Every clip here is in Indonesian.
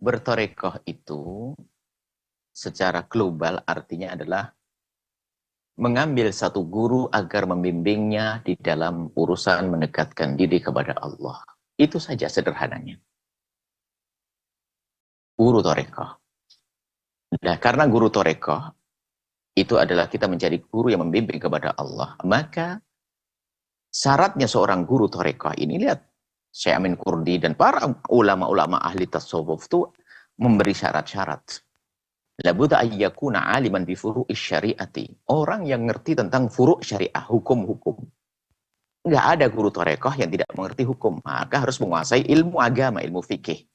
Bertorekoh itu secara global artinya adalah mengambil satu guru agar membimbingnya di dalam urusan mendekatkan diri kepada Allah. Itu saja sederhananya. Guru torekoh. Nah, karena guru torekoh itu adalah kita menjadi guru yang membimbing kepada Allah. Maka syaratnya seorang guru torekoh ini, lihat, Syekh Amin Kurdi dan para ulama-ulama ahli tasawuf itu memberi syarat-syarat. Labudda ayyakuna aliman bi furu'is syariati. Orang yang ngerti tentang furu' syariah, hukum-hukum. Nggak ada guru torekoh yang tidak mengerti hukum. Maka harus menguasai ilmu agama, ilmu fikih.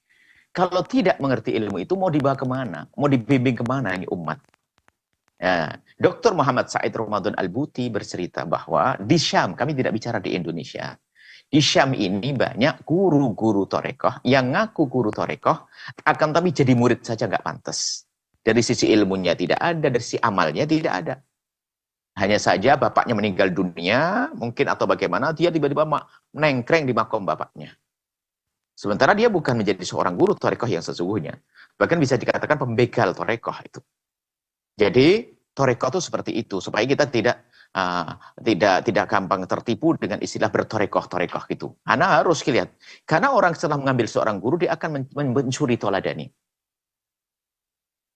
Kalau tidak mengerti ilmu itu, mau dibawa kemana? Mau dibimbing kemana ini umat? Ya, Dr. Muhammad Said Ramadan Al-Buti bercerita bahwa di Syam, kami tidak bicara di Indonesia, di Syam ini banyak guru-guru torekoh yang ngaku guru torekoh, akan tapi jadi murid saja nggak pantas. Dari sisi ilmunya tidak ada, dari sisi amalnya tidak ada. Hanya saja bapaknya meninggal dunia, mungkin atau bagaimana, dia tiba-tiba menengkreng di makom bapaknya. Sementara dia bukan menjadi seorang guru torekoh yang sesungguhnya. Bahkan bisa dikatakan pembegal torekoh itu. Jadi torekoh itu seperti itu, supaya kita tidak gampang tertipu dengan istilah bertorekoh-torekoh gitu. Anda harus lihat, karena orang setelah mengambil seorang guru, dia akan mencuri toladani.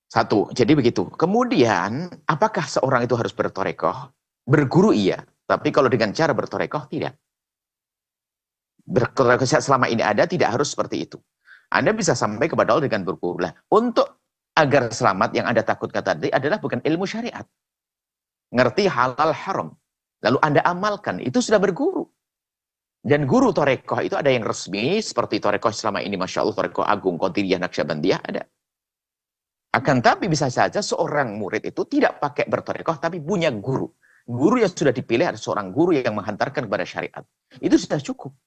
Satu, jadi begitu. Kemudian, apakah seorang itu harus bertorekoh? Berguru iya, tapi kalau dengan cara bertorekoh tidak. Bertorekoh selama ini ada, tidak harus seperti itu. Anda bisa sampai kepada Allah dengan berguru. Lah, untuk agar selamat yang Anda takutkan tadi adalah bukan ilmu syariat. Ngerti halal haram. Lalu Anda amalkan, itu sudah berguru. Dan guru torekoh itu ada yang resmi, seperti torekoh selama ini, Masya Allah, torekoh agung, Qadiriyah, Naqsyabandiyah, ada. Akan tapi bisa saja seorang murid itu tidak pakai bertorekoh, tapi punya guru. Guru yang sudah dipilih ada seorang guru yang menghantarkan kepada syariat. Itu sudah cukup.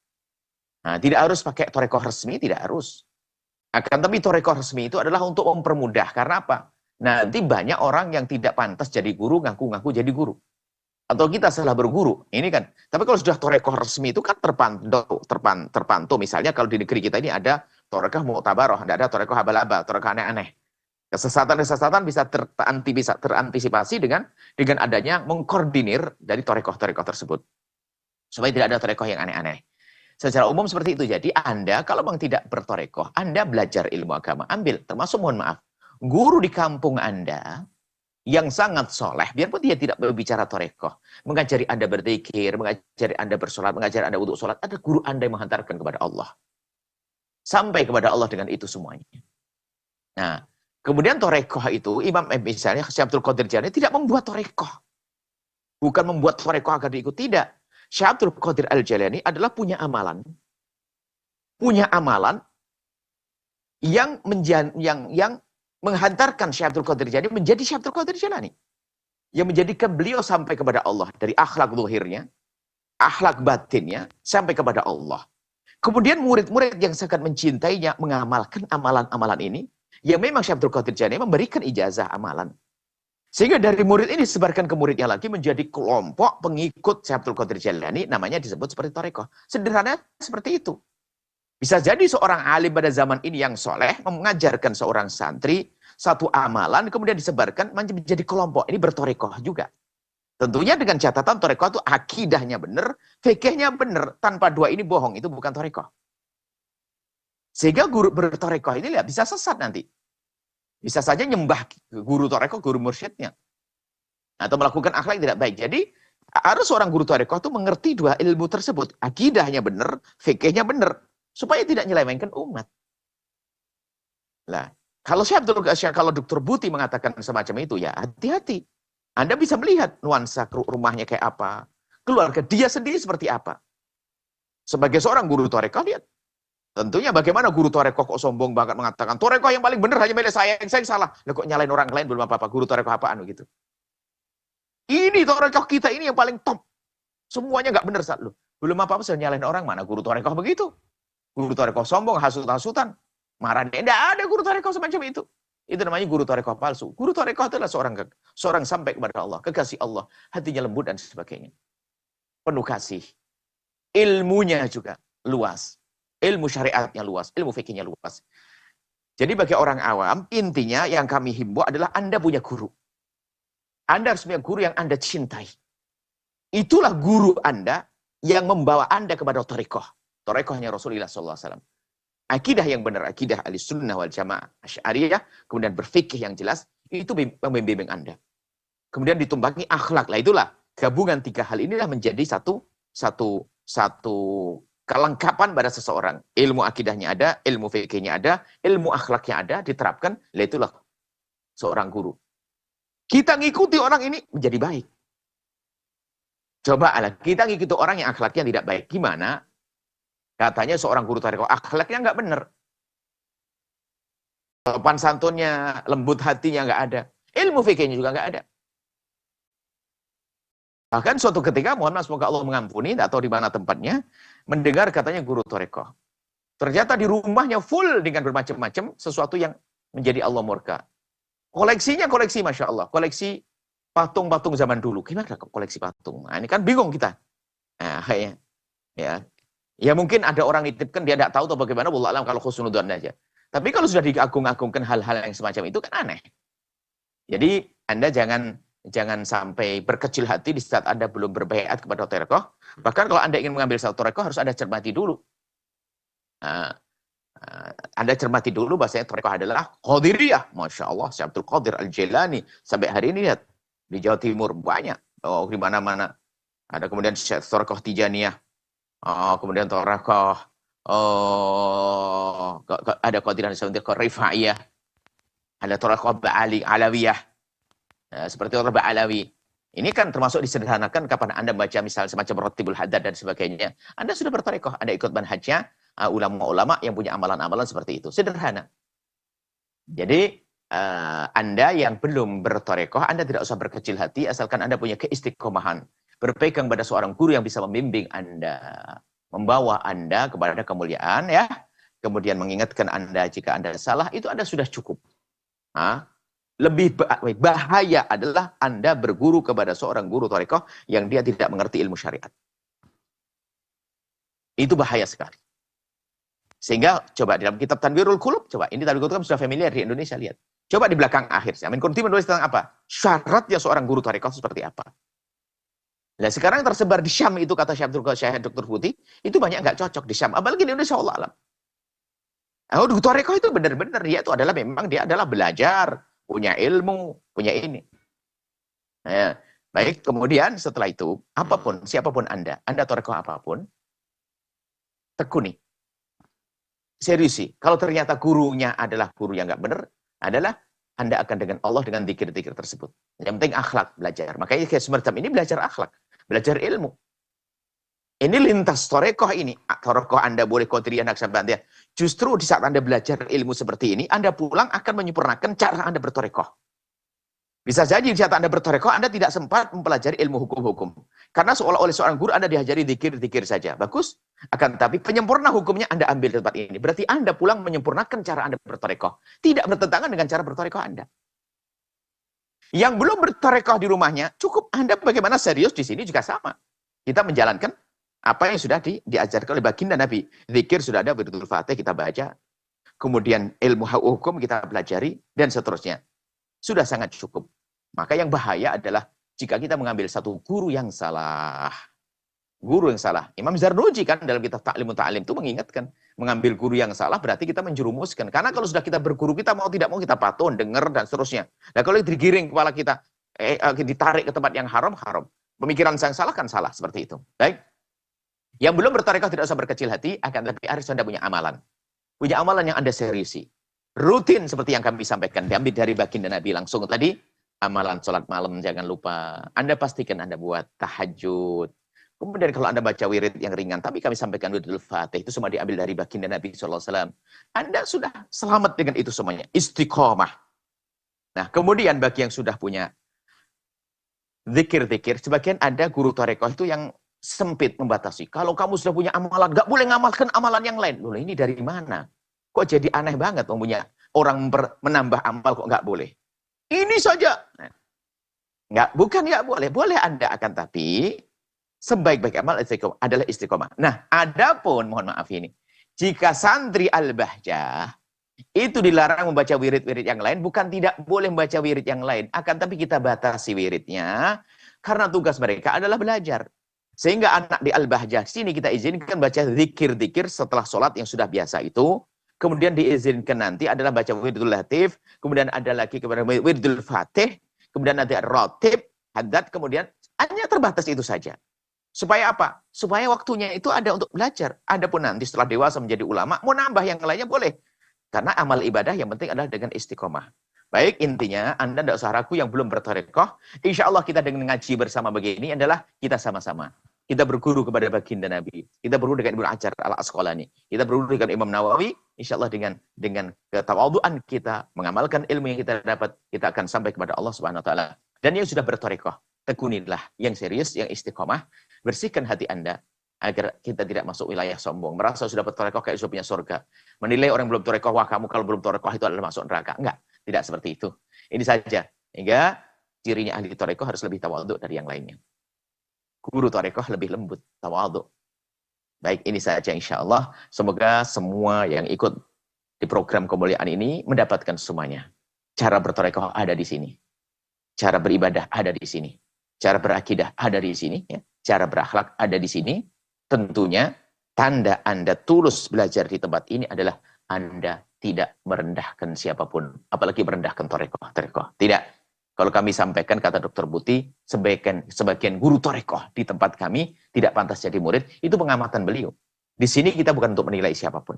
Nah, tidak harus pakai torekoh resmi, tidak harus. Akan tapi torekoh resmi itu adalah untuk mempermudah. Karena apa? Nanti banyak orang yang tidak pantas jadi guru, ngaku-ngaku jadi guru. Atau kita salah berguru. Ini kan. Tapi kalau sudah torekoh resmi itu kan terpantau. Misalnya kalau di negeri kita ini ada torekoh mu'tabaroh, ada torekoh abal-abal, torekoh aneh-aneh. Kesesatan-kesesatan bisa terantisipasi dengan adanya mengkoordinir dari torekoh-torekoh tersebut. Supaya tidak ada torekoh yang aneh-aneh. Secara umum seperti itu. Jadi Anda kalau memang tidak bertorekoh, Anda belajar ilmu agama, ambil. Termasuk mohon maaf, guru di kampung Anda yang sangat soleh, biarpun dia tidak berbicara torekoh, mengajari Anda berzikir, mengajari Anda bersolat, mengajari Anda wudhu solat, ada guru Anda yang menghantarkan kepada Allah. Sampai kepada Allah dengan itu semuanya. Nah, kemudian torekoh itu, Imam misalnya Syekh Abdul Qadir Jailani tidak membuat torekoh. Bukan membuat torekoh agar diikuti, tidak. Syekh Abdul Qadir Al-Jailani adalah punya amalan. Punya amalan yang menghantarkan Syekh Abdul Qadir Jailani menjadi Syekh Abdul Qadir Jailani. Yang menjadikan beliau sampai kepada Allah. Dari akhlak zuhirnya, akhlak batinnya, sampai kepada Allah. Kemudian murid-murid yang sangat mencintainya mengamalkan amalan-amalan ini, yang memang Syekh Abdul Qadir Jailani memberikan ijazah amalan. Sehingga dari murid ini disebarkan ke muridnya lagi menjadi kelompok pengikut Syekh Abdul Qadir Jailani, namanya disebut seperti torekoh. Sederhana seperti itu. Bisa jadi seorang alim pada zaman ini yang soleh mengajarkan seorang santri satu amalan, kemudian disebarkan menjadi kelompok. Ini bertorekoh juga. Tentunya dengan catatan torekoh itu akidahnya benar, fikihnya benar. Tanpa dua ini bohong, itu bukan torekoh. Sehingga guru bertorekoh ini bisa sesat nanti. Bisa saja nyembah guru torekoh, guru mursyidnya. Atau melakukan akhlak yang tidak baik. Jadi harus seorang guru torekoh itu mengerti dua ilmu tersebut. Akidahnya benar, fikihnya benar. Supaya tidak nyelewengkan umat. Nah, kalau Dr. Buti mengatakan semacam itu, ya hati-hati. Anda bisa melihat nuansa rumahnya kayak apa. Keluarga dia sendiri seperti apa. Sebagai seorang guru torekoh, lihat. Tentunya bagaimana guru torekoh kok sombong banget mengatakan, torekoh yang paling benar hanya milik saya, yang salah. Lah kok nyalain orang lain belum apa-apa, guru torekoh apaan gitu. Ini torekoh kita ini yang paling top. Semuanya nggak benar saat lu. Belum apa-apa sudah nyalain orang, mana guru torekoh begitu. Guru torekoh sombong, hasut-hasutan. Marah, tidak ada guru torekoh semacam itu. Itu namanya guru torekoh palsu. Guru torekoh adalah seorang sampai kepada Allah, kekasih Allah, hatinya lembut dan sebagainya. Penuh kasih. Ilmunya juga luas. Ilmu syariatnya luas, ilmu fikihnya luas. Jadi bagi orang awam, intinya yang kami himbau adalah Anda punya guru. Anda harus punya guru yang Anda cintai. Itulah guru Anda yang membawa Anda kepada thariqah. Thariqahnya Rasulullah SAW. Akidah yang benar, akidah Ahlussunnah wal Jamaah, Asy'ariyah, kemudian berfikih yang jelas, itu membimbing Anda. Kemudian ditumpangi akhlak. Lah itulah gabungan tiga hal inilah menjadi satu kelengkapan pada seseorang. Ilmu akidahnya ada, ilmu fikihnya ada, ilmu akhlaknya ada, diterapkan. Lah itulah seorang guru. Kita ngikuti orang ini menjadi baik. Coba kita ngikuti orang yang akhlaknya tidak baik. Gimana? Katanya seorang guru thariqah akhlaknya nggak benar. Sopan santunnya, lembut hatinya nggak ada. Ilmu fikihnya juga nggak ada. Bahkan suatu ketika, mohon maaf semoga Allah mengampuni, tak tahu di mana tempatnya, mendengar katanya guru thariqah. Ternyata di rumahnya full dengan bermacam-macam sesuatu yang menjadi Allah murka. Koleksinya koleksi Masya Allah. Koleksi patung-patung zaman dulu. Gimana koleksi patung? Nah, ini kan bingung kita. Nah, ya mungkin ada orang nitipkan, dia tidak tahu atau bagaimana, wallahu alam kalau khusnudzon aja. Tapi kalau sudah diagung-agungkan hal-hal yang semacam itu kan aneh. Jadi Anda jangan sampai berkecil hati di saat Anda belum berbaiat kepada thariqah. Bahkan kalau Anda ingin mengambil satu thariqah harus Anda cermati dulu. Anda cermati dulu bahasanya thariqah adalah Qadiriyah. Masya Allah, Syekh Abdul Qadir Al-Jailani. Sampai hari ini lihat, di Jawa Timur banyak. Oh, di mana-mana. Ada kemudian thariqah Tijaniyah. Kemudian thariqah ada Qadiran Rifaiyah. Ada thariqah Alawiyah. Seperti thariqah Alawi. Ini kan termasuk disederhanakan kapan Anda baca misal semacam Ratibul Haddad dan sebagainya. Anda sudah berthariqah, Anda ikut manhajnya ulama-ulama yang punya amalan-amalan seperti itu. Sederhana. Jadi Anda yang belum berthariqah, Anda tidak usah berkecil hati asalkan Anda punya keistiqomahan. Berpegang pada seorang guru yang bisa membimbing Anda, membawa Anda kepada kemuliaan, ya. Kemudian mengingatkan Anda jika Anda salah, itu Anda sudah cukup. Lebih bahaya adalah Anda berguru kepada seorang guru thariqah yang dia tidak mengerti ilmu syariat. Itu bahaya sekali. Sehingga coba dalam kitab Tanwirul Qulub, coba ini Tanwirul Qulub sudah familiar di Indonesia, lihat. Coba di belakang akhir, Amin Kunti menulis tentang apa? Syaratnya seorang guru thariqah seperti apa? Nah sekarang tersebar di Syam itu kata Syekh Dr. Putih, itu banyak nggak cocok di Syam. Apalagi di Indonesia, Allah alam. Guru thariqah itu benar-benar dia itu adalah memang dia adalah belajar, punya ilmu, punya ini. Nah, baik, kemudian setelah itu, apapun, siapapun Anda thariqah apapun, tekuni. Seriusi. Kalau ternyata gurunya adalah guru yang nggak benar, adalah Anda akan dengan Allah dengan zikir-zikir tersebut. Yang penting akhlak, belajar. Makanya kayak semacam ini belajar akhlak, belajar ilmu. Ini lintas thariqah ini. Thariqah Anda boleh Qadiriyah, Naqsyabandiyah. Justru di saat Anda belajar ilmu seperti ini, Anda pulang akan menyempurnakan cara Anda berthariqah. Bisa jadi di saat Anda berthariqah, Anda tidak sempat mempelajari ilmu hukum-hukum. Karena seolah oleh seorang guru Anda diajari zikir-zikir saja. Bagus. Akan tetapi penyempurna hukumnya Anda ambil di tempat ini. Berarti Anda pulang menyempurnakan cara Anda berthariqah. Tidak bertentangan dengan cara berthariqah Anda. Yang belum berthariqah di rumahnya, cukup Anda bagaimana serius di sini juga sama. Kita menjalankan apa yang sudah diajarkan oleh baginda Nabi. Zikir sudah ada, Wirdul Fatih kita baca. Kemudian ilmu hukum kita pelajari, dan seterusnya. Sudah sangat cukup. Maka yang bahaya adalah jika kita mengambil satu guru yang salah. Guru yang salah. Imam Zarnuji kan dalam kitab Ta'limun Ta'lim itu mengingatkan. Mengambil guru yang salah berarti kita menjerumuskan. Karena kalau sudah kita berguru, kita mau tidak mau kita patuh, dengar, dan seterusnya. Nah kalau digiring kepala kita, ditarik ke tempat yang haram, haram. Pemikiran yang salah kan salah. Seperti itu. Baik. Yang belum berthariqah tidak usah berkecil hati, akan tapi harus Anda punya amalan. Punya amalan yang Anda seriusi. Rutin seperti yang kami sampaikan. Diambil dari baginda Nabi langsung tadi. Amalan sholat malam jangan lupa. Anda pastikan Anda buat tahajud. Kemudian kalau Anda baca wirid yang ringan, tapi kami sampaikan wiridul Fatih, itu semua diambil dari baginda Nabi SAW. Anda sudah selamat dengan itu semuanya. Istiqomah. Nah, kemudian bagi yang sudah punya zikir-zikir, sebagian ada guru thariqah itu yang sempit membatasi. Kalau kamu sudah punya amalan, nggak boleh ngamalkan amalan yang lain. Loh, ini dari mana? Kok jadi aneh banget mempunyai orang menambah amal kok nggak boleh? Ini saja. Nggak, bukan nggak boleh. Boleh Anda, akan tapi sebaik-baik amal adalah istiqomah. Nah, adapun mohon maaf ini, jika santri al-bahjah Itu dilarang membaca wirid-wirid yang lain, bukan tidak boleh membaca wirid yang lain, akan tapi kita batasi wiridnya, karena tugas mereka adalah belajar. Sehingga anak di Al-Bahjah, sini kita izinkan baca zikir-zikir setelah sholat yang sudah biasa itu, kemudian diizinkan nanti adalah baca wiridul latif, kemudian ada lagi kepada wiridul fatih, kemudian nanti ratib, haddad, kemudian hanya terbatas itu saja. Supaya apa? Supaya waktunya itu ada untuk belajar. Adapun nanti setelah dewasa menjadi ulama, mau nambah yang lainnya boleh. Karena amal ibadah yang penting adalah dengan istiqomah. Baik, intinya Anda tidak usah ragu yang belum bertarekoh. Insya Allah kita dengan ngaji bersama begini adalah kita sama-sama. Kita berguru kepada baginda Nabi. Kita berguru dengan Ibnu Hajar al-Asqalani. Kita berguru dengan Imam Nawawi. Insya Allah dengan ketawaduan kita, mengamalkan ilmu yang kita dapat, kita akan sampai kepada Allah Subhanahu Wa Taala. Dan yang sudah bertarekoh, tekunilah yang serius, yang istiqomah. Bersihkan hati Anda agar kita tidak masuk wilayah sombong. Merasa sudah bertarekoh kayak sudah punya surga. Menilai orang belum tarekoh, wah kamu kalau belum tarekoh itu adalah masuk neraka. Enggak, tidak seperti itu. Ini saja. Hingga cirinya ahli tarekoh harus lebih tawadhu dari yang lainnya. Guru tarekoh lebih lembut, tawadhu. Baik, ini saja insya Allah. Semoga semua yang ikut di program kemuliaan ini mendapatkan semuanya. Cara bertarekoh ada di sini. Cara beribadah ada di sini. Cara berakidah ada di sini. Ya. Cara berakhlak ada di sini. Tentunya tanda Anda tulus belajar di tempat ini adalah Anda tidak merendahkan siapapun. Apalagi merendahkan tarekoh. Tidak. Kalau kami sampaikan, kata Dr. Buti, sebagian guru tarekoh di tempat kami tidak pantas jadi murid, itu pengamatan beliau. Di sini kita bukan untuk menilai siapapun.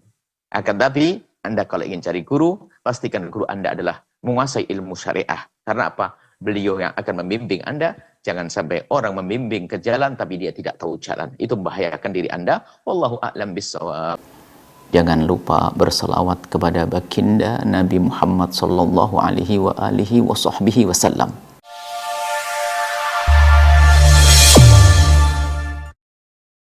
Akan tapi, Anda kalau ingin cari guru, pastikan guru Anda adalah menguasai ilmu syariah. Karena apa? Beliau yang akan membimbing Anda. Jangan sampai orang membimbing ke jalan, tapi dia tidak tahu jalan. Itu membahayakan diri Anda. Wallahu a'lam bishawab. Jangan lupa berselawat kepada baginda Nabi Muhammad sallallahu alaihi wa alihi wa sahbihi wasallam.